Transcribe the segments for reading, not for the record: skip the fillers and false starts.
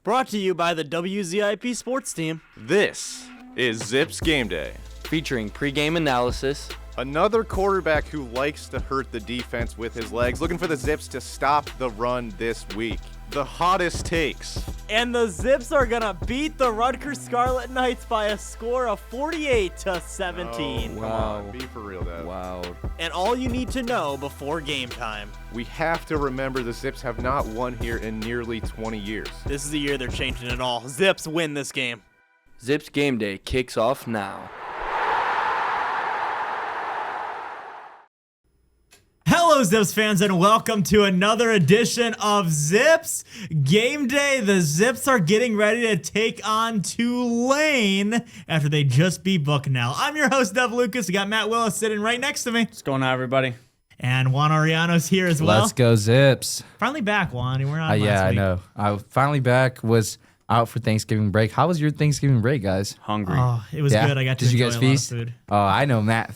Brought to you by the WZIP sports team. This is Zips Gameday, Featuring pregame analysis. another quarterback who likes to hurt the defense with his legs, looking for the Zips to stop the run this week. The hottest takes. And the Zips are going to beat the Rutgers Scarlet Knights by a score of 48-17. Oh, come on, be for real, Dad. Wow. And all you need to know before game time. We have to remember the Zips have not won here in nearly 20 years. This is the year they're changing it all. Zips win this game. Zips Gameday kicks off now. Hello, Zips fans, and welcome to another edition of Zips Gameday. The Zips are getting ready to take on Tulane after they just beat Bucknell. I'm your host, Dev Lucas. We got Matt Willis sitting right next to me. What's going on, everybody? And Juan Ariano's here as well. Let's go Zips. Finally back, Juan. You were on last Yeah, I week. know. I finally back. Was out for Thanksgiving break. How was your Thanksgiving break, guys? Hungry. Oh, it was Yeah? good. I got to Did you enjoy guys a lot of feast? food. Oh, I know Matt.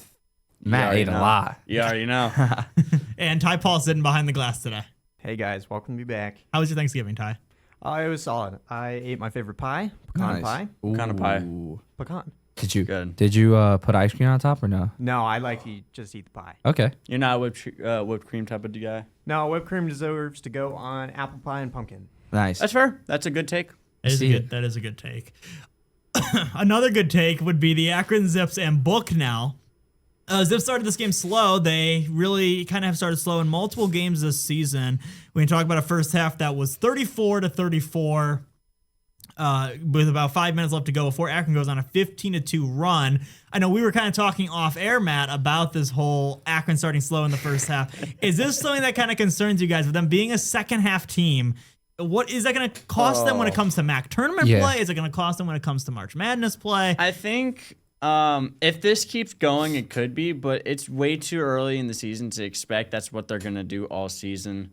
Matt already ate a know. lot. You already know. And Ty Paul's sitting behind the glass today. Hey guys, welcome to be back. How was your Thanksgiving, Ty? It was solid. I ate my favorite pie, pecan pie. Ooh. kind of pie? Pecan. Did you Good. Did you put ice cream on top or no? No, I like to just eat the pie. Okay. You're not a whipped cream type of guy. No, whipped cream deserves to go on apple pie and pumpkin. Nice. That's fair. That's a good take. That is a good take. Another good take would be the Akron Zips and Bucknell. Zips started this game slow. They really kind of have started slow in multiple games this season. We can talk about a first half that was 34-34 with about 5 minutes left to go before Akron goes on a 15-2 run. I know we were kind of talking off air, Matt, about this whole Akron starting slow in the first half. Is this something that kind of concerns you guys with them being a second half team? What is that going to cost them when it comes to MAC tournament play? Is it going to cost them when it comes to March Madness play? I think if this keeps going, it could be, but it's way too early in the season to expect that's what they're going to do all season.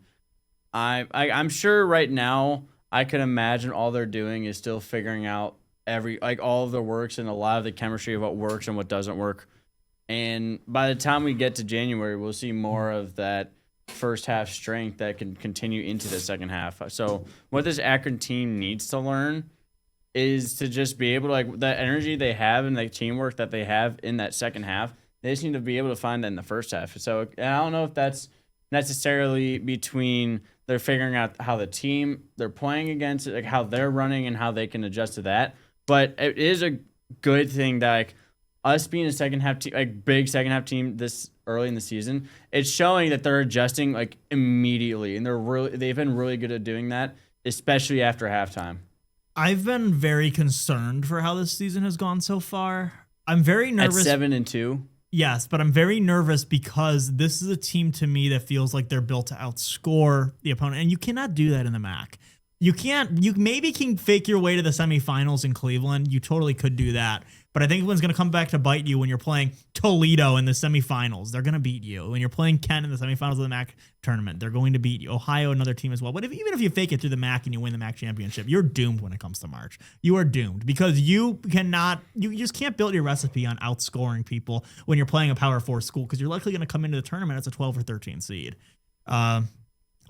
I'm sure right now I could imagine all they're doing is still figuring out all of the works and a lot of the chemistry of what works and what doesn't work. And by the time we get to January, we'll see more of that first half strength that can continue into the second half. So what this Akron team needs to learn is to just be able to, that energy they have and the teamwork that they have in that second half, they just need to be able to find that in the first half. So I don't know if that's necessarily between they're figuring out how the team they're playing against, like how they're running and how they can adjust to that. But it is a good thing that us being a second half team, big second half team this early in the season, it's showing that they're adjusting immediately, and they've been really good at doing that, especially after halftime. I've been very concerned for how this season has gone so far. I'm very nervous. At 7-2. Yes, but I'm very nervous because this is a team to me that feels like they're built to outscore the opponent, and you cannot do that in the MAC. You can't. You maybe can fake your way to the semifinals in Cleveland. You totally could do that. But I think one's going to come back to bite you when you're playing Toledo in the semifinals. They're going to beat you. When you're playing Kent in the semifinals of the MAC tournament, they're going to beat you. Ohio, another team as well. But even if you fake it through the MAC and you win the MAC championship, you're doomed when it comes to March. You are doomed because you just can't build your recipe on outscoring people when you're playing a Power 4 school because you're likely going to come into the tournament as a 12 or 13 seed.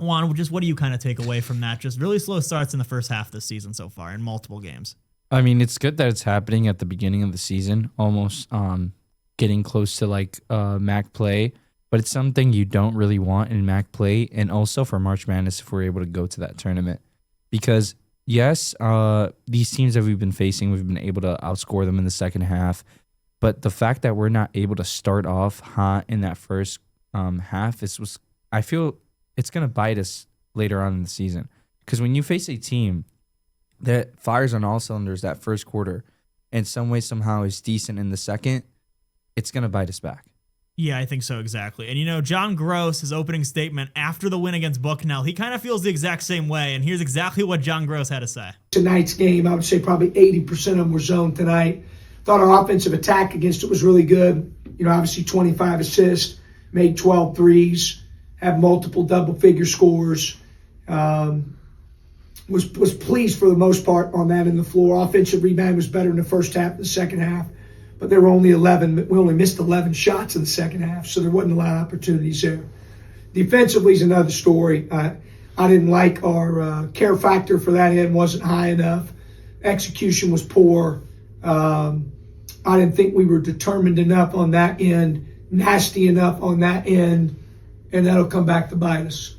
Juan, just what do you kind of take away from that? Just really slow starts in the first half this season so far in multiple games. I mean, it's good that it's happening at the beginning of the season, almost getting close to MAC play. But it's something you don't really want in MAC play, and also for March Madness if we're able to go to that tournament. Because yes, these teams that we've been facing, we've been able to outscore them in the second half. But the fact that we're not able to start off hot in that first half I feel it's going to bite us later on in the season. Because when you face a team that fires on all cylinders that first quarter and some way, somehow is decent in the second, it's going to bite us back. Yeah, I think so, exactly. And, John Gross, his opening statement after the win against Bucknell, he kind of feels the exact same way. And here's exactly what John Gross had to say. Tonight's game, I would say probably 80% of them were zoned tonight. Thought our offensive attack against it was really good. Obviously 25 assists, made 12 threes, had multiple double-figure scores. Was pleased for the most part on that in the floor. Offensive rebound was better in the first half than the second half, but there were only 11. We only missed 11 shots in the second half, so there wasn't a lot of opportunities there. Defensively is another story. I didn't like our care factor for that end wasn't high enough. Execution was poor. I didn't think we were determined enough on that end, nasty enough on that end, and that'll come back to bite us.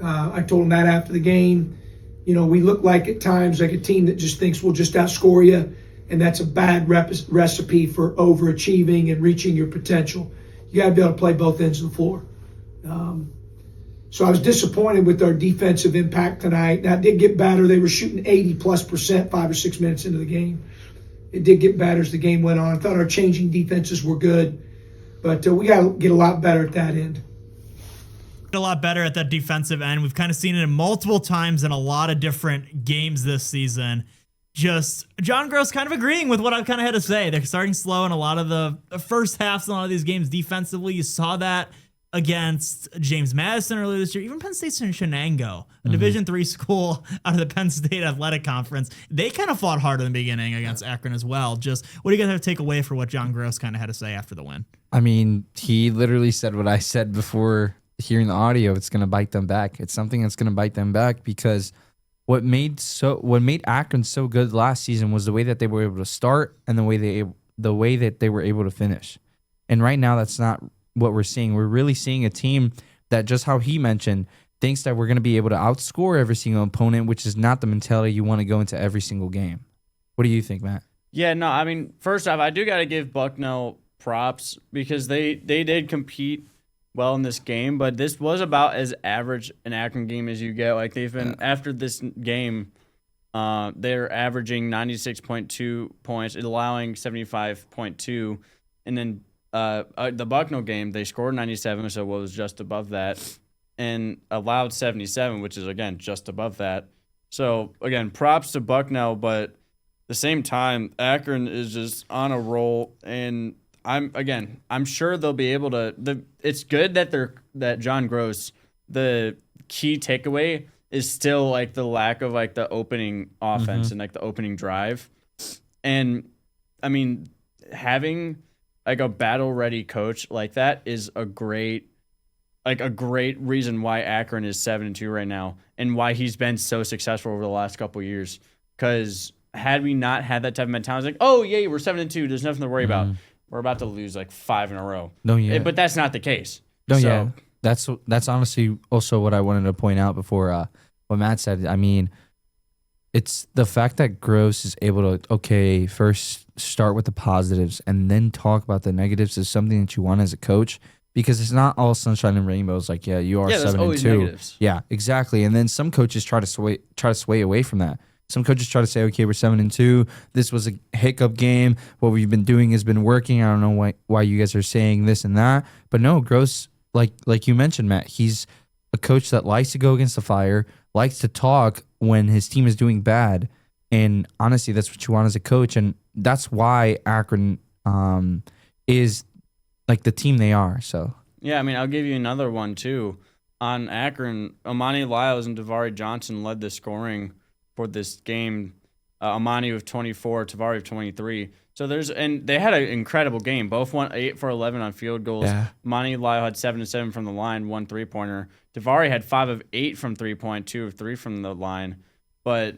I told him that after the game. We look like at times like a team that just thinks we'll just outscore you, and that's a bad recipe for overachieving and reaching your potential. You got to be able to play both ends of the floor. So I was disappointed with our defensive impact tonight. Now, it did get better. They were shooting 80+% 5 or 6 minutes into the game. It did get better as the game went on. I thought our changing defenses were good, but we got to get a lot better at that end. A lot better at that defensive end. We've kind of seen it multiple times in a lot of different games this season. Just John Gross kind of agreeing with what I've kind of had to say. They're starting slow in a lot of the first halves in a lot of these games defensively. You saw that against James Madison earlier this year. Even Penn State's in Shenango, a Division III school out of the Penn State Athletic Conference. They kind of fought hard in the beginning against Akron as well. Just what do you guys have to take away for what John Gross kind of had to say after the win? I mean, he literally said what I said before hearing the audio. It's going to bite them back. It's something that's going to bite them back because what made Akron so good last season was the way that they were able to start and the way that they were able to finish. And right now, that's not what we're seeing. We're really seeing a team that, just how he mentioned, thinks that we're going to be able to outscore every single opponent, which is not the mentality you want to go into every single game. What do you think, Matt? Yeah, no, I mean, first off, I do got to give Bucknell props because they did compete well in this game, but this was about as average an Akron game as you get. Like, they've been, after this game, they're averaging 96.2 points, allowing 75.2, and then the Bucknell game, they scored 97, so it was just above that, and allowed 77, which is, again, just above that. So, again, props to Bucknell, but at the same time, Akron is just on a roll, and I'm sure they'll be able to. It's good that John Gross, the key takeaway is still like the lack of like the opening offense and like the opening drive, and I mean having like a battle ready coach like that is a great reason why Akron is 7-2 right now and why he's been so successful over the last couple of years. Because had we not had that type of mentality, like, oh yeah, we're 7-2, there's nothing to worry about. We're about to lose like 5 in a row. No, yeah. But that's not the case. No, yeah. That's honestly also what I wanted to point out before what Matt said. I mean, it's the fact that Gross is able to, first start with the positives and then talk about the negatives is something that you want as a coach, because it's not all sunshine and rainbows. Like, yeah, you are 7-2. Negatives. Yeah, exactly. And then some coaches try to sway away from that. Some coaches try to say, okay, we're 7-2. This was a hiccup game. What we've been doing has been working. I don't know why you guys are saying this and that. But no, Gross, like you mentioned, Matt, he's a coach that likes to go against the fire, likes to talk when his team is doing bad. And honestly, that's what you want as a coach. And that's why Akron is like the team they are. So yeah, I mean, I'll give you another one too. On Akron, Amani Lyles and Davari Johnson led the scoring for this game. Amani with 24, Tavari with 23. So they had an incredible game. Both won 8 for 11 on field goals. Yeah. Amani Lyle had 7 of 7 from the line, 1 3-pointer. Davari had 5 of 8 from 3-point, 2 of 3 from the line. But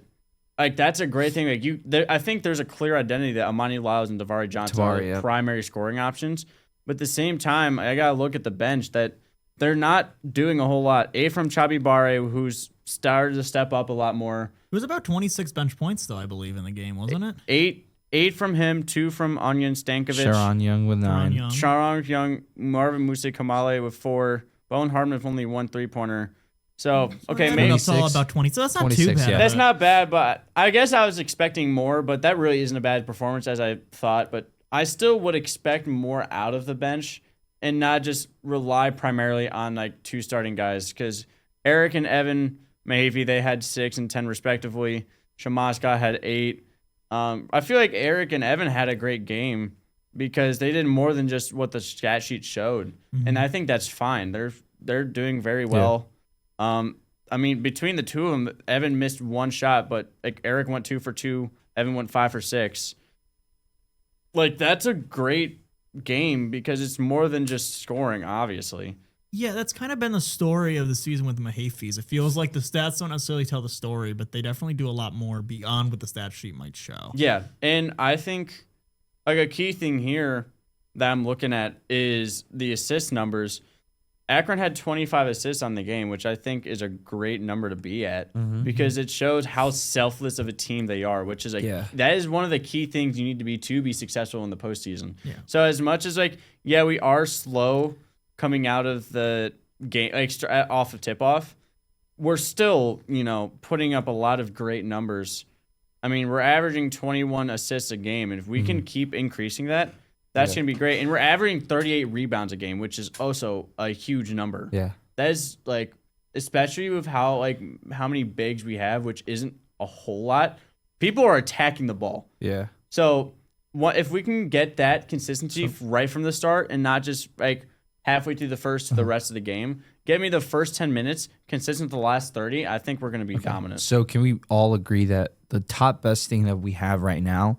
like, that's a great thing. Like, I think there's a clear identity that Amani Lyles and Davari Johnson are primary scoring options. But at the same time, I gotta look at the bench that they're not doing a whole lot. From Chabi Bare, who's started to step up a lot more. It was about 26 bench points, though, I believe, in the game, wasn't it? 8 from him, 2 from Onion Stankovic. Sharon Young with 9. Sharon Young, Marvin Musa Kamale with 4. Bowen Hardman with only 1 3-pointer. So, okay, maybe it's all about 20. So that's not too bad. Yeah. That's not bad, but I guess I was expecting more, but that really isn't a bad performance as I thought. But I still would expect more out of the bench and not just rely primarily on like 2 starting guys, because Eric and Evan Mahavy, they had 6 and 10 respectively. Shamaska had 8. I feel like Eric and Evan had a great game because they did more than just what the stat sheet showed, and I think that's fine. They're doing very well. Yeah. I mean, between the two of them, Evan missed 1 shot, but like Eric went 2 for 2. Evan went 5 for 6. Like, that's a great game because it's more than just scoring, obviously. Yeah, that's kind of been the story of the season with Mahafis. It feels like the stats don't necessarily tell the story, but they definitely do a lot more beyond what the stat sheet might show. Yeah, and I think like a key thing here that I'm looking at is the assist numbers. Akron had 25 assists on the game, which I think is a great number to be at because it shows how selfless of a team they are, which is that is one of the key things you need to be successful in the postseason. Yeah. So as much as we are slow coming out of the game, off of tip-off, we're still, putting up a lot of great numbers. I mean, we're averaging 21 assists a game, and if we can keep increasing that, that's going to be great. And we're averaging 38 rebounds a game, which is also a huge number. Yeah. That is, especially with how many bigs we have, which isn't a whole lot, people are attacking the ball. Yeah. So if we can get that consistency right from the start and not just, halfway through the first to the rest of the game, get me the first 10 minutes, consistent the last 30, I think we're going to be dominant. So can we all agree that the top best thing that we have right now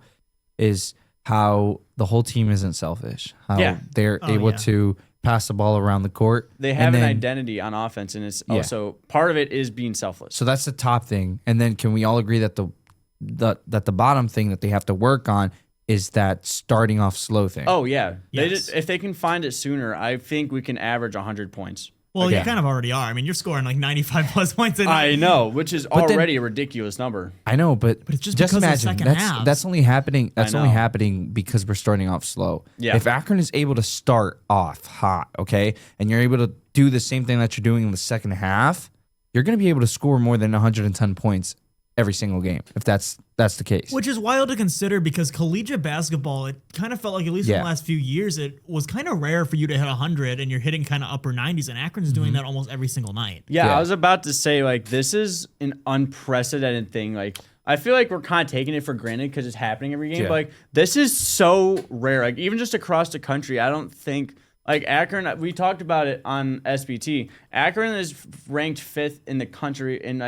is how the whole team isn't selfish? How they're able to pass the ball around the court. They have an identity on offense, and it's also part of it is being selfless. So that's the top thing. And then can we all agree that the bottom thing that they have to work on is that starting off slow thing? Oh, yeah. Yes. If they can find it sooner, I think we can average 100 points. Well, you kind of already are. I mean, you're scoring 95 plus points. I know, which is already a ridiculous number. I know, but it's just because imagine of the second half. That's only happening. That's only happening because we're starting off slow. Yeah. If Akron is able to start off hot, okay, and you're able to do the same thing that you're doing in the second half, you're going to be able to score more than 110 points every single game, if that's the case. Which is wild to consider because collegiate basketball, it kind of felt like, at least in the last few years, it was kind of rare for you to hit 100 and you're hitting kind of upper 90s, and Akron's doing that almost every single night. Yeah, I was about to say, this is an unprecedented thing. I feel like we're kind of taking it for granted because it's happening every game, but this is so rare. Even just across the country, I don't think... Akron, we talked about it on SBT. Akron is ranked 5th in the country in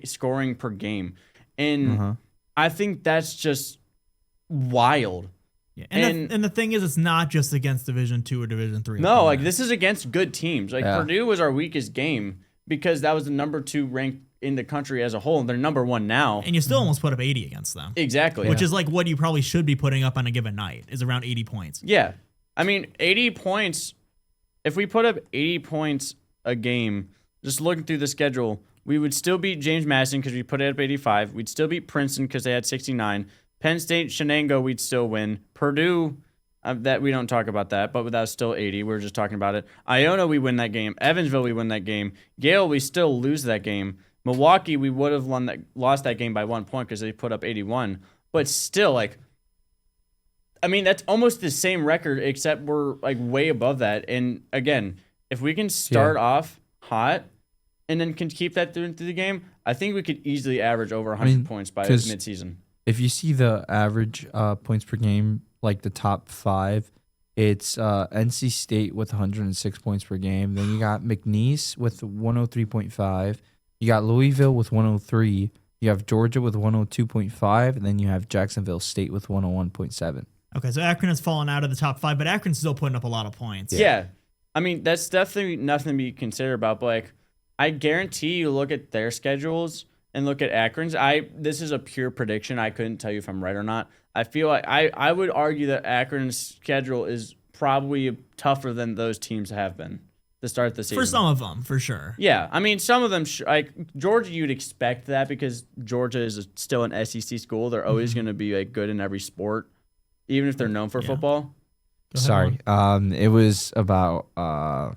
scoring per game, and I think that's just wild. Yeah. And the thing is, it's not just against Division II or Division III. No, this is against good teams. Purdue was our weakest game because that was the number 2 ranked in the country as a whole, and they're number 1 now. And you still almost put up 80 against them. Exactly, which is what you probably should be putting up on a given night is around 80 points. Yeah. I mean, 80 points, if we put up 80 points a game, just looking through the schedule, we would still beat James Madison because we put it up 85. We'd still beat Princeton because they had 69. Penn State, Shenango, we'd still win. Purdue, that we don't talk about that, but that's still 80. We're just talking about it. Iona, we win that game. Evansville, we win that game. Yale, we still lose that game. Milwaukee, we would have lost that game by 1 point because they put up 81. But still, I mean, that's almost the same record, except we're way above that. And again, if we can start off hot and then can keep that through the game, I think we could easily average over 100 points by midseason. If you see the average points per game, the top 5, it's NC State with 106 points per game. Then you got McNeese with 103.5. You got Louisville with 103. You have Georgia with 102.5. And then you have Jacksonville State with 101.7. Okay, so Akron has fallen out of the top 5, but Akron's still putting up a lot of points. Yeah. I mean, that's definitely nothing to be considered about, but I guarantee you look at their schedules and look at Akron's. This is a pure prediction. I couldn't tell you if I'm right or not. I feel like I would argue that Akron's schedule is probably tougher than those teams have been to start the season. For some of them, for sure. Yeah, I mean, some of them, Georgia, you'd expect that because Georgia is still an SEC school. They're always going to be good in every sport, even if they're known for football. Sorry. It was about, I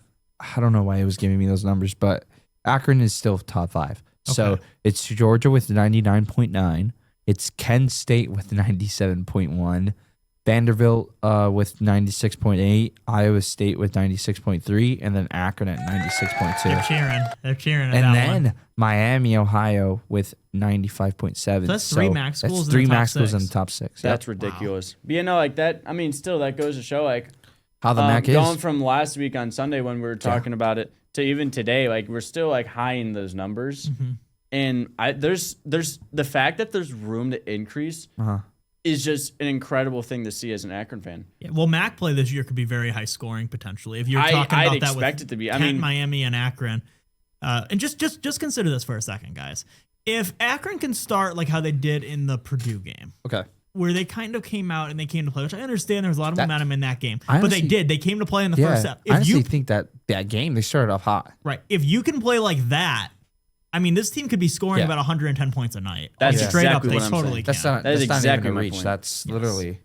don't know why it was giving me those numbers, but Akron is still top 5. Okay. So it's Georgia with 99.9. It's Kent State with 97.1. Vanderbilt with 96.8. Iowa State with 96.3. And then Akron at 96.2. They're cheering at and that then one. Miami, Ohio with 95.7. So that's 3 MAC schools. That's 3 MAC schools in the top 6. That's ridiculous. Wow. But that. I mean, still that goes to show how the MAC is going from last week on Sunday when we were talking about it to even today. We're still high in those numbers, and there's the fact that there's room to increase. is just an incredible thing to see as an Akron fan. Yeah, well, MAC play this year could be very high scoring potentially. If you're talking I'd about that expect with it to be. Kent, Miami, and Akron, and just consider this for a second, guys. If Akron can start like how they did in the Purdue game, Okay. where they kind of came out and they came to play, which I understand there was a lot of That- momentum in that game, I but they honestly- did. They came to play in the first set. I honestly think that game they started off hot. Right. If you can play like that, I mean, this team could be scoring Yeah. about 110 points a night. That's Like, straight exactly up, they what I'm totally saying. can. That's not. That is that's not exactly even my a reach. point. That's literally.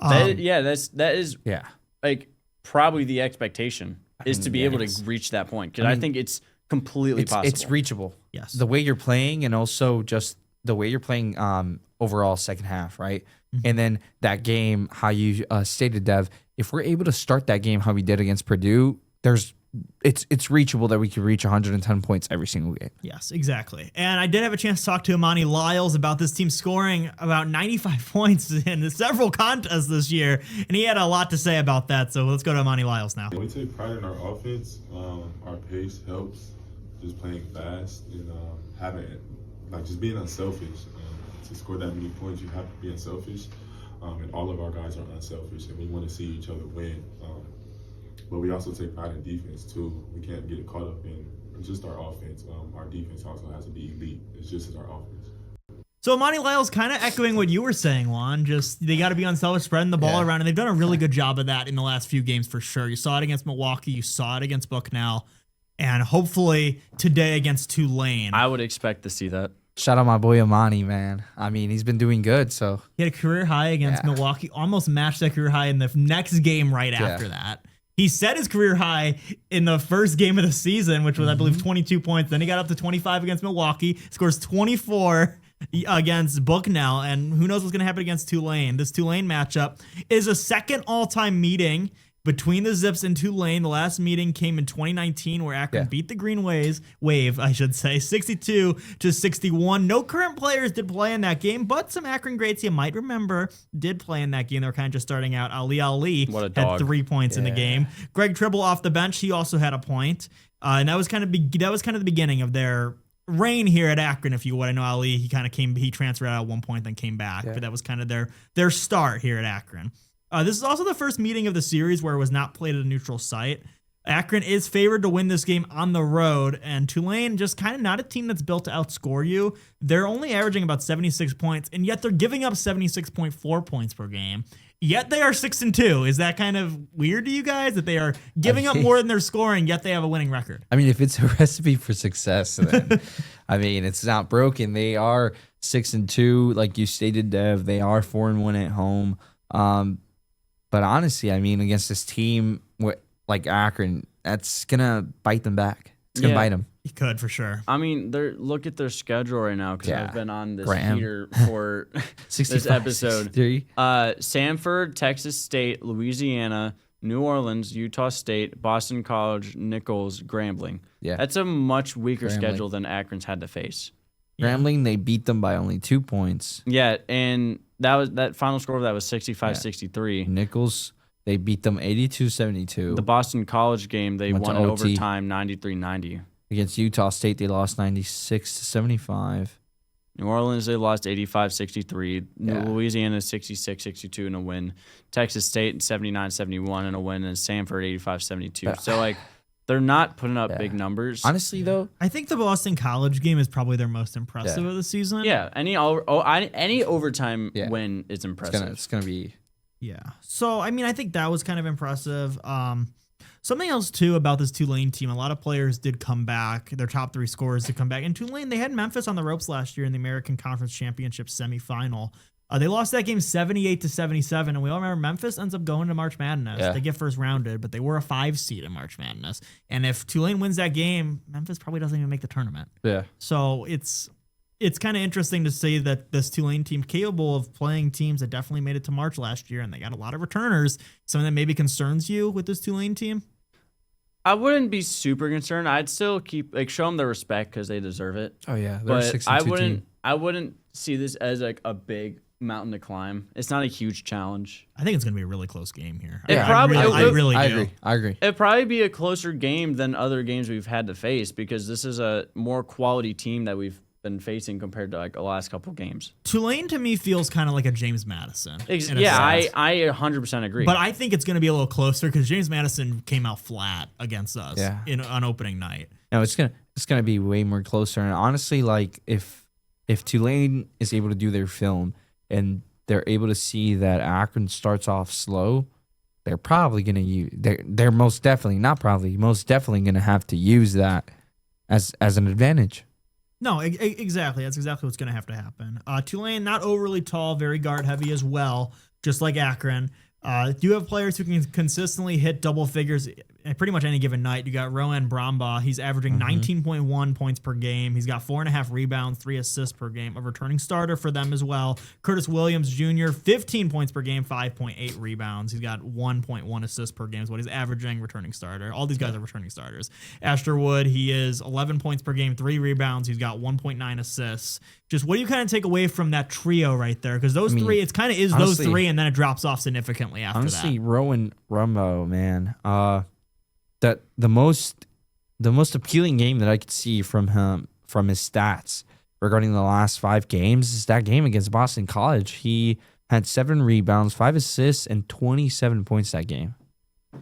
That is Yeah. like probably the expectation is to be yeah, able it's- to reach that point because I mean, think it's completely possible. It's reachable. Yes. The way you're playing, and also just the way you're playing overall second half, right? And then that game, how you stated, Dev, if we're able to start that game how we did against Purdue, it's reachable that we could reach 110 points every single game. Yes, exactly. And I did have a chance to talk to Imani Lyles about this team scoring about 95 points in several contests this year, and he had a lot to say about that. So let's go to Imani Lyles now. We take pride in our offense. Our pace helps, just playing fast and having just being unselfish. To score that many points, you have to be unselfish, and all of our guys are unselfish, and we want to see each other win. But we also take pride in defense too. We can't get caught up in just our offense. Our defense also has to be elite. It's just as our offense. So Imani Lyles kind of echoing what you were saying, Juan. Just they got to be unselfish, spreading the ball around, and they've done a really good job of that in the last few games for sure. You saw it against Milwaukee, you saw it against Bucknell, and hopefully today against Tulane. I would expect to see that. Shout out my boy Amani, man. I mean, he's been doing good. So He had a career high against Milwaukee, almost matched that career high in the next game right after that. He set his career high in the first game of the season, which was, I believe, 22 points. Then he got up to 25 against Milwaukee, scores 24 against Bucknell, and who knows what's going to happen against Tulane. This Tulane matchup is a second all-time meeting between the Zips and Tulane. The last meeting came in 2019 where Akron beat the Green Wave, I should say, 62-61. No current players did play in that game, but some Akron greats you might remember did play in that game. They were kind of just starting out. Ali What a had dog. 3 points in the game. Greg Tribble off the bench, he also had a point. And that was kind of the beginning of their reign here at Akron, if you would. I know Ali, he transferred out at one point, then came back, but that was kind of their start here at Akron. This is also the first meeting of the series where it was not played at a neutral site. Akron is favored to win this game on the road, and Tulane just kind of not a team that's built to outscore you. They're only averaging about 76 points, and yet they're giving up 76.4 points per game. Yet they are 6-2. Is that kind of weird to you guys that they are giving up more than they're scoring, yet they have a winning record? I mean, if it's a recipe for success, then I mean, it's not broken. They are 6-2, like you stated, Dev. They are 4-1 at home. But honestly, I mean, against this team like Akron, that's gonna bite them back. It's gonna bite them. You could for sure. I mean, look at their schedule right now because I've been on this Graham. heater for this 65, episode. 63. Samford, Texas State, Louisiana, New Orleans, Utah State, Boston College, Nichols, Grambling. Yeah. That's a much weaker Grambling. schedule than Akron's had to face. Grambling, they beat them by only 2 points. Yeah, and that final score of that was 65-63. Nichols, they beat them 82-72. The Boston College game, they Went to won in OT. overtime 93-90. Against Utah State, they lost 96-75. New Orleans, they lost 85-63. Yeah. Louisiana, 66-62 in a win. Texas State, 79-71 in a win. And Samford, 85-72. So, they're not putting up big numbers. Honestly, though, I think the Boston College game is probably their most impressive of the season. Yeah, any overtime win is impressive. it's gonna be. Yeah. So, I mean, I think that was kind of impressive. Something else, too, about this Tulane team, a lot of players did come back. Their top 3 scorers did come back. And Tulane, they had Memphis on the ropes last year in the American Conference Championship semifinal. They lost that game 78-77, and we all remember Memphis ends up going to March Madness. Yeah. They get first rounded, but they were a 5 seed in March Madness. And if Tulane wins that game, Memphis probably doesn't even make the tournament. Yeah. So it's kind of interesting to see that this Tulane team capable of playing teams that definitely made it to March last year, and they got a lot of returners. Something that maybe concerns you with this Tulane team? I wouldn't be super concerned. I'd still show them the respect because they deserve it. Oh yeah, they're a But 6-2 team. I wouldn't see this as a big mountain to climb. It's not a huge challenge. I think it's going to be a really close game here. Yeah, I really do. I agree. It'd probably be a closer game than other games we've had to face because this is a more quality team that we've been facing compared to like the last couple games. Tulane to me feels kind of like a James Madison. Yeah, I 100% agree. But I think it's going to be a little closer because James Madison came out flat against us on opening night. No, it's gonna be way more closer. And honestly, like if Tulane is able to do their film and they're able to see that Akron starts off slow, they're probably gonna use. They're most definitely gonna have to use that as an advantage. No, exactly. That's exactly what's going to have to happen. Tulane, not overly tall, very guard heavy as well, just like Akron. Do have players who can consistently hit double figures at pretty much any given night. You got Rowan Brombaugh. He's averaging 19.1 points per game. He's got 4.5 rebounds, 3 assists per game. A returning starter for them as well. Curtis Williams Jr., 15 points per game, 5.8 rebounds. He's got 1.1 assists per game is what he's averaging, returning starter. All these guys are returning starters. Asher Wood, he is 11 points per game, 3 rebounds. He's got 1.9 assists. Just what do you kind of take away from that trio right there? Because those three, it's kind of is those three, and then it drops off significantly after that. Honestly, Rowan Rumbo, man, that the most appealing game that I could see from him, from his stats regarding the last 5 games, is that game against Boston College. He had 7 rebounds, 5 assists, and 27 points that game.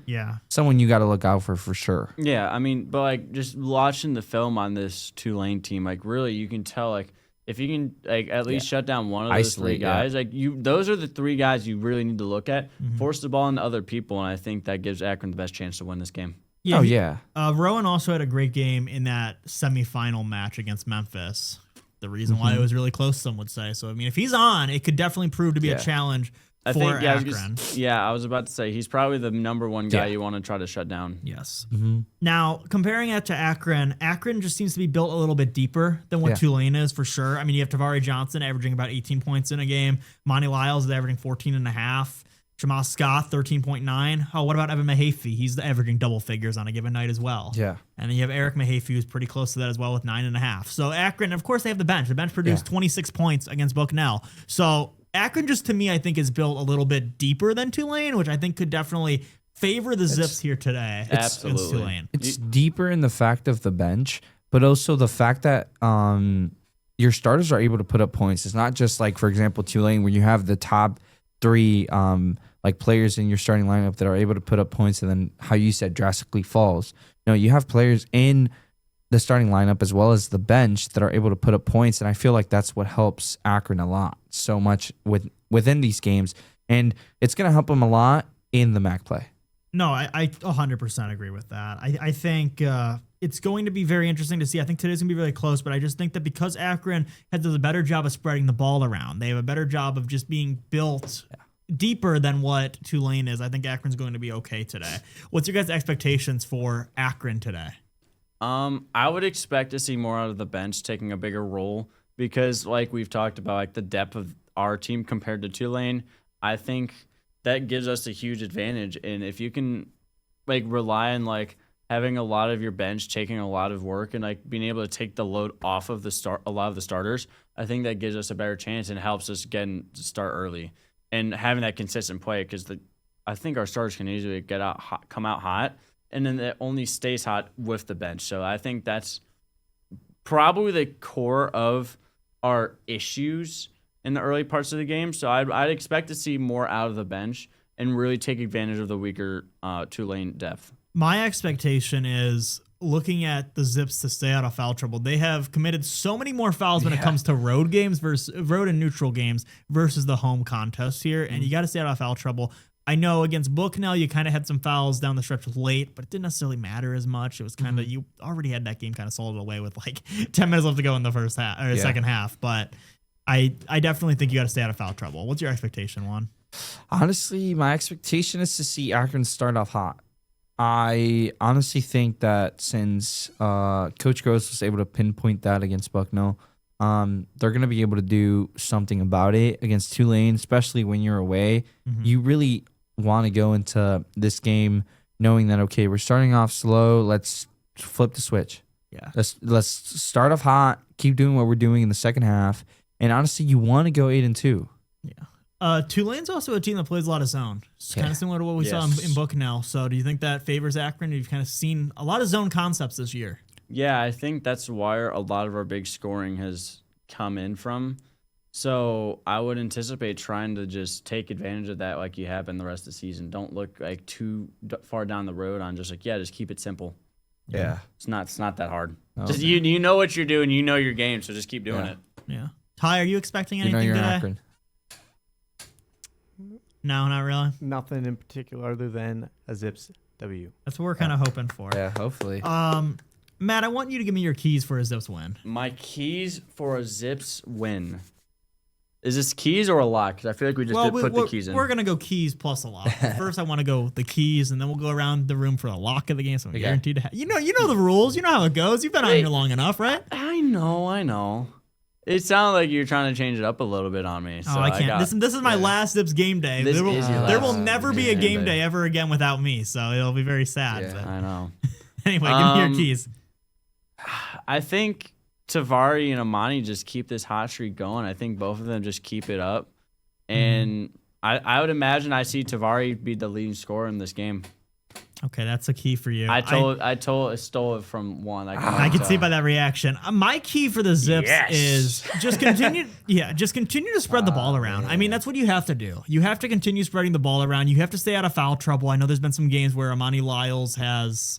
Yeah, someone you got to look out for sure. Yeah, I mean, but like just watching the film on this Tulane team, like really, you can tell like. If you can like at least shut down one of those 3 guys, like those are the 3 guys you really need to look at. Force the ball into other people, and I think that gives Akron the best chance to win this game. Yeah, Rowan also had a great game in that semifinal match against Memphis. The reason why it was really close, some would say. So I mean, if he's on, it could definitely prove to be a challenge for Akron. I was about to say he's probably the number 1 guy you want to try to shut down. Yes. Now, comparing it to Akron just seems to be built a little bit deeper than what Tulane is for sure. I mean, you have Tavari Johnson averaging about 18 points in a game. Monty Lyles is averaging 14.5. Shamas Scott, 13.9. Oh, what about Evan Mahaffey? He's averaging double figures on a given night as well. Yeah. And then you have Eric Mahaffey, who's pretty close to that as well with 9.5. So Akron, of course, they have the bench. The bench produced 26 points against Bucknell. So Akron just to me, I think, is built a little bit deeper than Tulane, which I think could definitely favor the Zips here today. Absolutely. Tulane. It's deeper in the fact of the bench, but also the fact that your starters are able to put up points. It's not just like, for example, Tulane, where you have the top 3 like players in your starting lineup that are able to put up points and then, how you said, drastically falls. No, you have players in the starting lineup as well as the bench that are able to put up points, and I feel like that's what helps Akron a lot so much within these games, and it's going to help them a lot in the MAC play. No, I 100% agree with that. I think it's going to be very interesting to see. I think today's going to be really close, but I just think that because Akron does a better job of spreading the ball around, they have a better job of just being built deeper than what Tulane is. I think Akron's going to be okay today. What's your guys' expectations for Akron today? I would expect to see more out of the bench taking a bigger role because, like we've talked about, like the depth of our team compared to Tulane, I think that gives us a huge advantage. And if you can like rely on like having a lot of your bench taking a lot of work and like being able to take the load off of a lot of the starters, I think that gives us a better chance and helps us to start early and having that consistent play because I think our starters can easily come out hot. And then it only stays hot with the bench. So I think that's probably the core of our issues in the early parts of the game. So I'd expect to see more out of the bench and really take advantage of the weaker Tulane depth. My expectation is looking at the Zips to stay out of foul trouble. They have committed so many more fouls when it comes to road games versus road and neutral games versus the home contest here. And you got to stay out of foul trouble. I know against Bucknell, you kind of had some fouls down the stretch late, but it didn't necessarily matter as much. It was kind of, you already had that game kind of sold away with like 10 minutes left to go in the first half or second half. But I definitely think you got to stay out of foul trouble. What's your expectation, Juan? Honestly, my expectation is to see Akron start off hot. I honestly think that since Coach Gross was able to pinpoint that against Bucknell, they're going to be able to do something about it against Tulane, especially when you're away. You really want to go into this game knowing that, okay, we're starting off slow. Let's flip the switch. Yeah. Let's start off hot, keep doing what we're doing in the second half. And honestly, you want to go 8-2. Yeah. Tulane's also a team that plays a lot of zone. It's kind of similar to what we saw in Bucknell. So do you think that favors Akron? You've kind of seen a lot of zone concepts this year. Yeah, I think that's where a lot of our big scoring has come in from. So I would anticipate trying to just take advantage of that like you have in the rest of the season. Don't look like too far down the road on just keep it simple. Yeah. It's not that hard. Oh, Just okay. you know what you're doing, you know your game, so just keep doing it. Yeah. Ty, are you expecting You know anything you're in today? Akron. No, not really. Nothing in particular other than a Zips W. That's what we're kind of hoping for. Yeah, hopefully. Matt, I want you to give me your keys for a Zips win. My keys for a Zips win. Is this keys or a lock? Because I feel like we just put the keys in. We're gonna go keys plus a lock. First, I want to go the keys, and then we'll go around the room for a lock of the game. So I'm guaranteed to have. You know the rules. You know how it goes. You've been on here long enough, right? I know. It sounded like you're trying to change it up a little bit on me. So I can't. This is my last Zips game day. This There will, is your there last will never be a game game day day ever again without me. So it'll be very sad. Yeah. But I know. anyway, give me your keys. I think Tavari and Amani just keep this hot streak going. I think both of them just keep it up. And I would imagine I see Tavari be the leading scorer in this game. Okay, that's a key for you. I stole it from one. I can see by that reaction. My key for the Zips is just continue. Just continue to spread the ball around. I mean, that's what you have to do. You have to continue spreading the ball around. You have to stay out of foul trouble. I know there's been some games where Amani Lyles has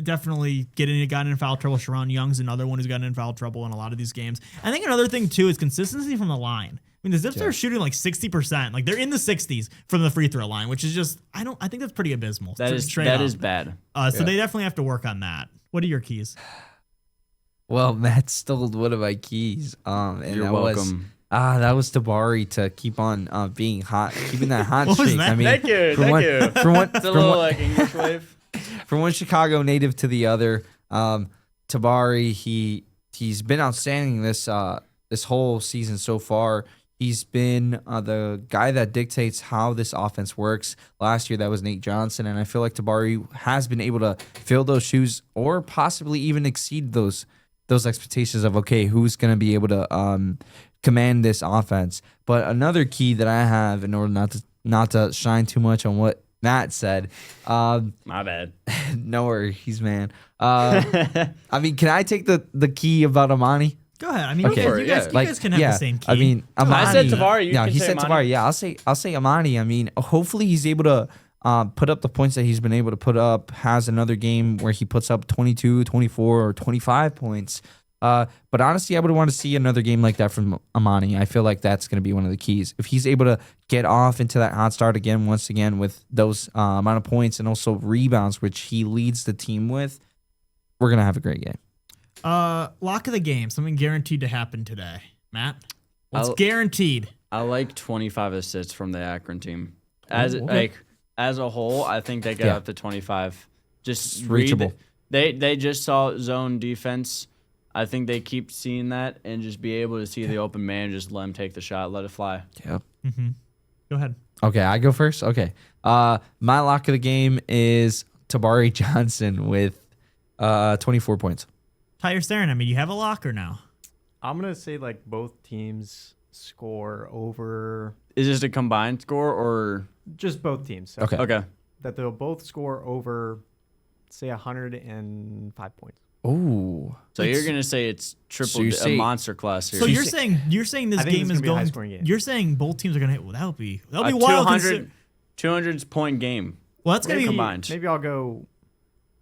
definitely gotten in foul trouble. Sharon Young's another one who's gotten in foul trouble in a lot of these games. I think another thing too is consistency from the line. I mean, the Zips are shooting like 60%. Like they're in the 60s from the free throw line, which is just I think that's pretty abysmal. That is bad. So they definitely have to work on that. What are your keys? Well, Matt stole one of my keys. And You're welcome. That was Tabari to keep on being hot, keeping that hot What was streak. that? I mean, Thank you. It's a little like English wave. From one Chicago native to the other, Tabari he's been outstanding this whole season so far. He's been the guy that dictates how this offense works. Last year, that was Nate Johnson, and I feel like Tabari has been able to fill those shoes or possibly even exceed those expectations of, okay, who's going to be able to command this offense. But another key that I have in order not to shine too much on what Matt said. My bad. No worries, man. I mean, can I take the key about Amani? Go ahead. I mean, Okay. you guys can have the same key. I mean, Amani. I said Tavari. You No, can he say said Amani. Tavari. Yeah, I'll say Amani. I mean, hopefully he's able to put up the points that he's been able to put up. Has another game where he puts up 22, 24, or 25 points. But honestly, I would want to see another game like that from Amani. I feel like that's going to be one of the keys. If he's able to get off into that hot start once again with those amount of points and also rebounds, which he leads the team with, we're going to have a great game. Lock of the game. Something guaranteed to happen today. Matt, what's I'll- guaranteed? I like 25 assists from the Akron team. As a whole, I think they get up to 25. Just reachable. They just saw zone defense. I think they keep seeing that and just be able to see the open man, just let him take the shot, let it fly. Yep. Go ahead. Okay, I go first. Okay. My lock of the game is Tabari Johnson with 24 points. Ty, you're staring at me. You have a lock or no? I'm going to say like both teams score over, Is this a combined score or just both teams. So Okay. okay? that they'll both score over, say, 105 points. Ooh. So you're gonna say it's triple, you a say- monster class here. So you're saying this I think game it's is gonna be a going. high-scoring game. You're saying both teams are going to hit. Well, that'll be a wild. 200 point game. Well, that's going to be combined. Maybe I'll go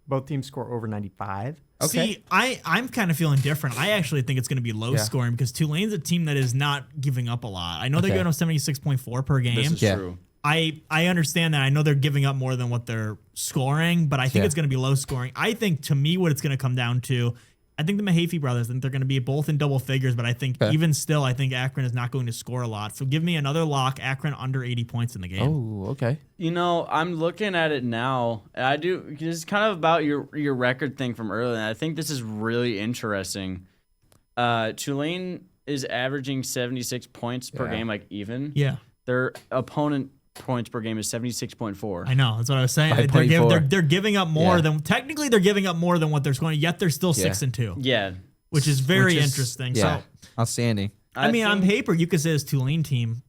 both teams score over 95. Okay. See, I'm kind of feeling different. I actually think it's going to be low scoring because Tulane's a team that is not giving up a lot. I know they're Okay. going up 76.4 per game. This is Yeah. true. I understand that. I know they're giving up more than what they're scoring, but I think Yeah. it's going to be low scoring. I think, to me, what it's going to come down to, I think the Mahaffey brothers, I think they're going to be both in double figures, but I think even still, I think Akron is not going to score a lot. So give me another lock, Akron under 80 points in the game. Oh, okay. You know, I'm looking at it now. And I do. This is kind of about your record thing from earlier. And I think this is really interesting. Tulane is averaging 76 points per game, like even. Yeah. Their opponent points per game is 76.4. I know. That's what I was saying. 5.4. They're giving up more Yeah. than technically they're giving up more than what they're scoring. Yet they're still 6-2, Yeah. which is very Which is- interesting. Yeah. So Outstanding. I mean, on paper, you could say this Tulane team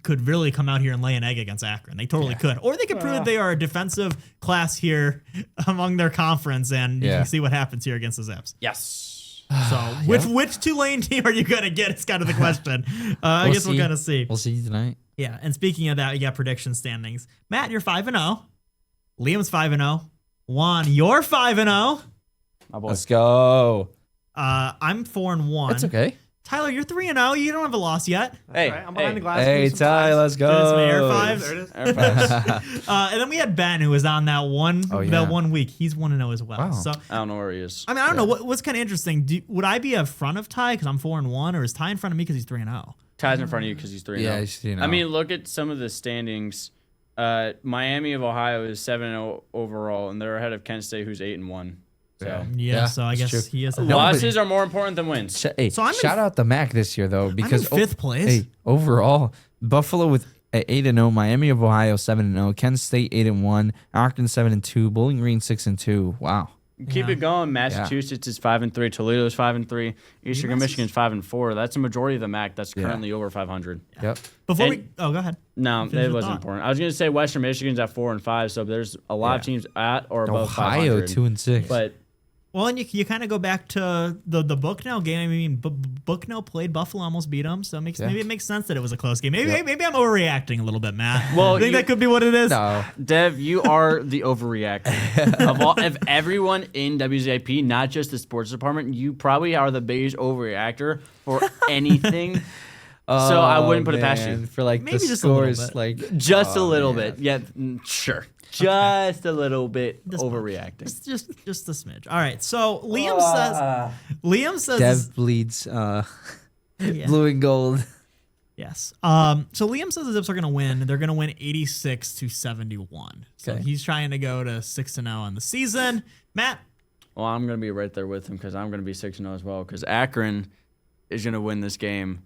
could really come out here and lay an egg against Akron. They totally could. Or they could prove that they are a defensive class here among their conference, and you can see what happens here against the Zips. Yes. So which Tulane team are you going to get? It's kind of the question. I guess we're going to see. We'll see tonight. Yeah, and speaking of that, you got prediction standings. Matt, you're 5-0. Liam's 5-0. Juan, you're 5-0. Let's go. I'm 4-1. That's okay. Tyler, you're 3-0. You don't have a loss yet. Hey, I'm behind the glass. Hey, Ty, let's go. There's my Air Fives. There it is. Air Fives. And then we had Ben, who was on that one yeah. 1 week. He's 1-0 as well. Wow. So I don't know where he is. I mean, I don't know what's kind of interesting. Would I be in front of Ty because I'm 4-1, or is Ty in front of me because he's 3-0? Ty's in front of you because he's 3-0. Yeah, he's 3-0. I mean, look at some of the standings. Miami of Ohio is 7-0 overall, and they're ahead of Kent State, who's 8-1. So Yeah, so I guess true. he is. losses are more important than wins. Hey, So I'm in- shout out the MAC this year though, because I'm in 5th place. Hey, overall, Buffalo with 8-0, Miami of Ohio 7-0, Kent State 8-1, Akron 7-2, Bowling Green 6-2. Wow. Keep it going. Massachusetts is 5-3. Toledo is 5-3. Eastern Michigan's 5-4. That's a majority of the MAC that's currently over 500. Yep. Before And- go ahead. No, Finish it your wasn't thought. important. I was going to say Western Michigan's at 4-5, so there's a lot of teams at or above Ohio 500. 2-6. But Well, and you kind of go back to the Bucknell game. I mean, Bucknell played Buffalo, almost beat them, so maybe it makes sense that it was a close game. Maybe I'm overreacting a little bit, Matt. Well, I think that could be what it is. No. Dev, you are the overreactor. of everyone in WZIP, not just the sports department, you probably are the biggest overreactor for anything. So I wouldn't put it past you. For like Maybe the just a little scores, bit. like Just a little bit. Yeah, sure. Just a little bit Just much. overreacting. Just a smidge. All right. So Liam says Dev bleeds Yeah. blue and gold. Yes. So Liam says the Zips are going to win. They're going to win 86-71. So Okay. he's trying to go to 6-0 on the season. Matt, Well, I'm going to be right there with him because I'm going to be 6-0 as well because Akron is going to win this game.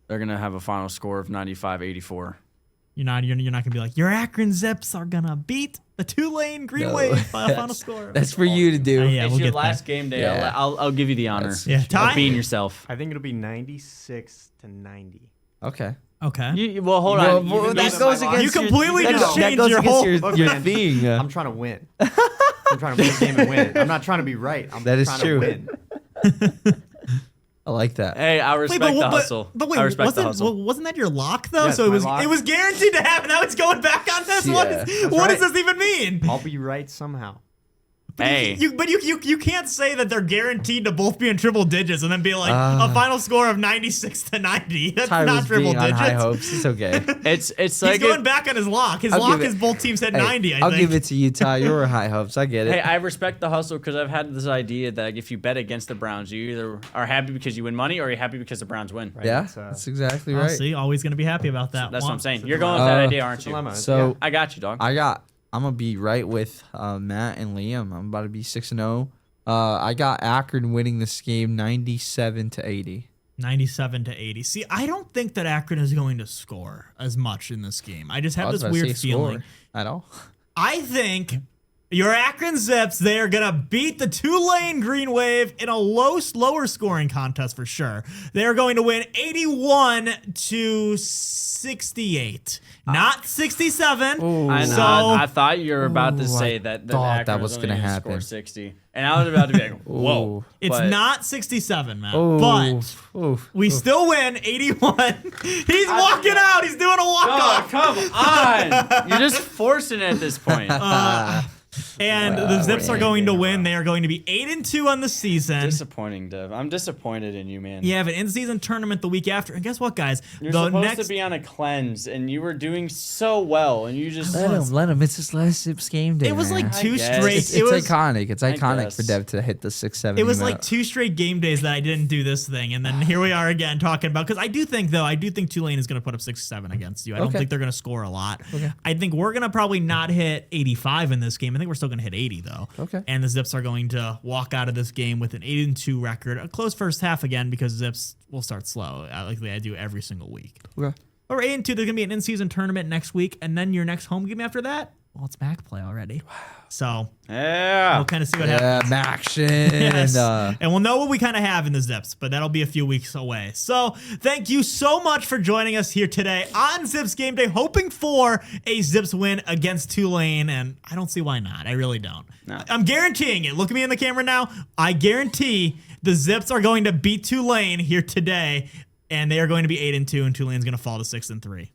They're going to have a final score of 95-84. you're not going to be like, your Akron Zips are going to beat the Tulane Green No. Wave by a final score. That's for you to do. Yeah, It's we'll your get last game day. Yeah. I'll give you the honor Yeah, Ty? of being yourself. I think it'll be 96-90. Okay. Okay. Well, hold on. Well, Even that though goes my against You completely your, just that changed goes your against whole- your, Look, your man, thing. I'm trying to win. I'm trying to win the game and win. I'm not trying to be right. I'm That is trying true. to win. I like that. Hey, I respect the hustle. But wait, I respect the hustle. wasn't that your lock though? Yes, So my lock. it was guaranteed to happen. Now it's going back on this. Yeah. What right. does this even mean? I'll be right somehow. Hey. You can't say that they're guaranteed to both be in triple digits and then be like a final score of 96-90. That's Ty not was triple being on digits. high hopes. It's okay. It's He's like going back on his lock. His I'll lock give it- is both teams at Hey, 90. I'll give it to you, Ty. You were high hopes. I get it. Hey, I respect the hustle because I've had this idea that if you bet against the Browns, you either are happy because you win money or you're happy because the Browns win. Right? yeah, It's, that's exactly I'll right. see. Always going to be happy about that. That's what Juan. I'm saying. It's a You're going with that dilemma. idea, aren't It's a you? dilemma. So I got you, dog. I'm gonna be right with Matt and Liam. I'm about to be 6-0. I got Akron winning this game 97-80. 97-80. See, I don't think that Akron is going to score as much in this game. I just have I was this about to weird say feeling. score at all. I think your Akron Zips, they are going to beat the Tulane Green Wave in a lower scoring contest for sure. They are going to win 81-68, not 67. I thought you were about to say that thought Akron that was only gonna gonna happen. score 60. And I was about to be like, whoa. Ooh. It's But- not 67, man. Ooh. But Oof. we still win 81. He's walking out. He's doing a Oh, walk-off. come on. You're just forcing it at this point. And the Zips are going to win. They are going to be 8-2 on the season. Disappointing, Dev. I'm disappointed in you, man. You have an in-season tournament the week after. And guess what, guys? You're the supposed next to be on a cleanse, and you were doing so well, and you just... Let him. It's his last Zips game day. It was like man. two guess. straight. It's it was iconic. It's iconic guess. for Dev to hit the 6-7. It was like 2 straight game days that I didn't do this thing, and then here we are again talking about. Because I do think Tulane is going to put up 6-7 against you. I don't Okay. think they're going to score a lot. I think we're going to probably not hit 85 in this game. I think we're still going to hit 80 though. Okay. And the Zips are going to walk out of this game with an 8-2 record, a close first half again because Zips will start slow, like I do every single week. Okay. But we're 8-2. There's going to be an in-season tournament next week, and then your next home game after that, well, it's MAC play already. So Yeah. we'll kind of see what Yeah, happens. action. Yes. And, And we'll know what we kind of have in the Zips, but that'll be a few weeks away. So thank you so much for joining us here today on Zips Game Day, hoping for a Zips win against Tulane, and I don't see why not. I really don't. No. I'm guaranteeing it. Look at me in the camera now. I guarantee the Zips are going to beat Tulane here today, and they are going to be 8-2, and Tulane's going to fall to 6-3.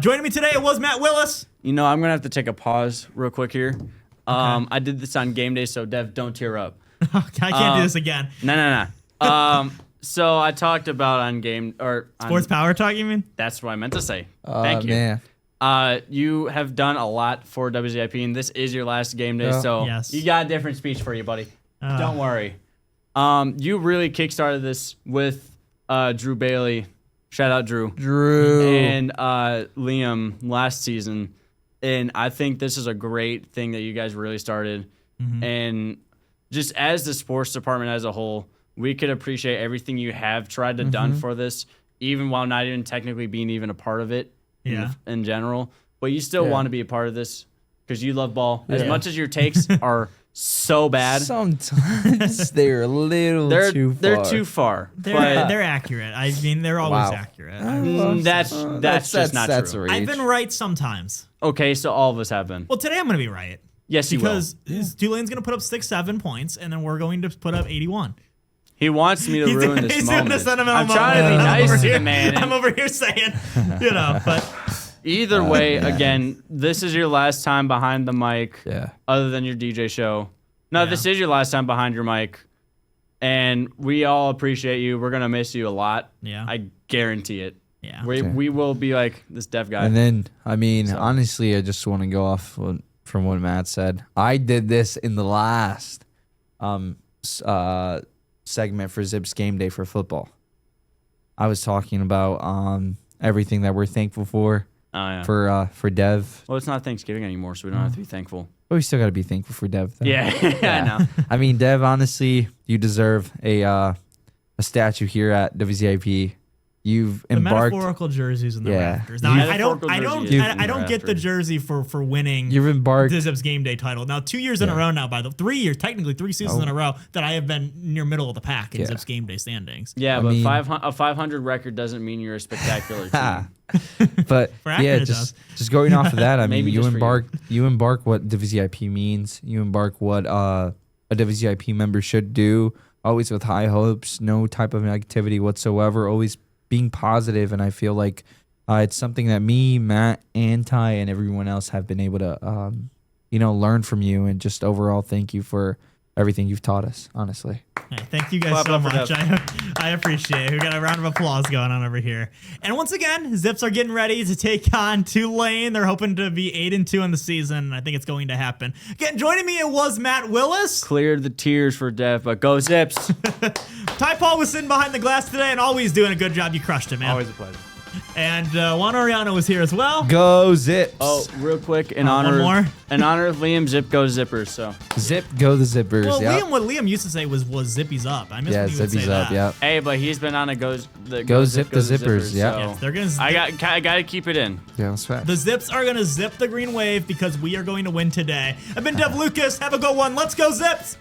Joining me today was Matt Willis. You know, I'm going to have to take a pause real quick here. I did this on game day, so Dev, don't tear up. I can't do this again. No. So I talked about on game or on, Sports Power Talk, you mean? That's what I meant to say. Thank you. Man. You have done a lot for WZIP, and this is your last game day, so Yes. you got a different speech for you, buddy. Don't worry. You really kickstarted this with Drew Bailey. Shout out Drew. And Liam last season. And I think this is a great thing that you guys really started. And just as the sports department as a whole, we could appreciate everything you have tried to done for this, even while not even technically being even a part of it in general. But you still want to be a part of this because you love ball. As much as your takes are so bad. Sometimes they're a little too far. They're too far. They're accurate. I mean, they're always accurate. That's just not true. I've been right sometimes. Okay, so all of us have been. Well, today I'm going to be right. Yes, you will. Because Tulane's going to put up 6-7 points, and then we're going to put up 81. He wants me to ruin this He's moment. doing the sentimental I'm trying to be nice to the man. I'm over here saying, but either way, again, this is your last time behind the mic. Yeah. Other than your DJ show. No, this is your last time behind your mic. And we all appreciate you. We're going to miss you a lot. Yeah. I guarantee it. Yeah. We will be like this deaf guy. And then, I mean, honestly, I just want to go off from what Matt said. I did this in the last segment for Zips Game Day for football. I was talking about everything that we're thankful for. Oh, yeah. For Dev. Well, it's not Thanksgiving anymore, so we don't have to be thankful. But we still got to be thankful for Dev, though. Yeah, I know. I mean, Dev, honestly, you deserve a statue here at WZIP. You've the embarked. Metaphorical jerseys in the rafters. The Now, I metaphorical don't jersey is I don't get the jersey for winning You've embarked. the Zips Game Day title. Now, 2 years in a row now, 3 years, technically 3 seasons in a row that I have been near middle of the pack in Zips Game Day standings. Yeah, I but mean- a 500 record doesn't mean you're a spectacular team. But For Akron, yeah, it just going off of that, I mean, Maybe you just for embark what WZIP means. You embark what a WZIP member should do. Always with high hopes, no type of negativity whatsoever. Always being positive, and I feel like it's something that me, Matt, and Ty, and everyone else have been able to, learn from you. And just overall, thank you for everything you've taught us. Honestly. Hey, thank you guys Clap so up for much. Dev. I appreciate it. We got a round of applause going on over here. And once again, Zips are getting ready to take on Tulane. They're hoping to be 8-2 in the season. I think it's going to happen. Again, joining me, it was Matt Willis. Cleared the tears for Dev, but go Zips. Ty Paul was sitting behind the glass today and always doing a good job. You crushed it, man. Always a pleasure. And Juan Oriano was here as well. Go Zips. Oh, real quick, in one honor more? in honor of Liam, Zip goes Zippers. So Zip, go the Zippers. Well, Yep. what Liam used to say was Zippy's up. I missed Yeah, when he would Zippy's say up. that. Yep. hey, but he's been on a go zip the the Zippers, yeah. so Yes, they're gonna. I got to keep it in. Yeah, that's fact. The Zips are going to zip the green wave because we are going to win today. I've been Dev Lucas. Have a good one. Let's go, Zips!